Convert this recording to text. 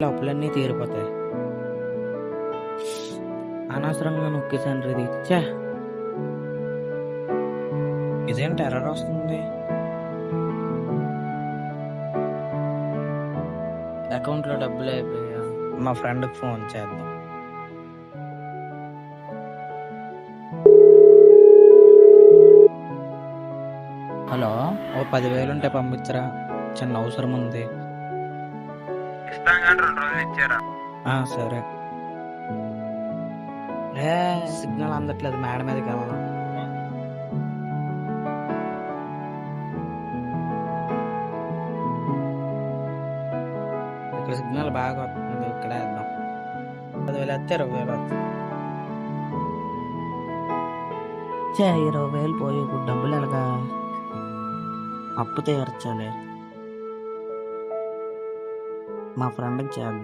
అప్పులన్నీ తీరిపోతాయి. అనవసరంగా నొక్కేసాను రా ఇది. ఛే! ఇదేంటి ఎర్రర్ వస్తుంది? అకౌంట్‌లో డబ్బులు అయిపోయా. మా ఫ్రెండ్‌కి ఫోన్ చేద్దాం. హలో! ఓ 10,000 ఉంటే పంపించరా, చిన్న అవసరం ఉంది. ఇస్తాం కానీ 2 రోజులు ఇచ్చారా? సరే. సిగ్నల్ అందట్లేదు, మేడ మీదకి వెళ్దాం. ఇక్కడ సిగ్నల్ బాగా వస్తుంది, ఇక్కడ వేద్దాం. 10,000 వస్తే 20,000 వస్తుంది. 20,000 పోయి ఇప్పుడు డబ్బులు ఎలాగా? అప్పు తీర్చాలి. మా ఫ్రెండ్కి చేద్దాం.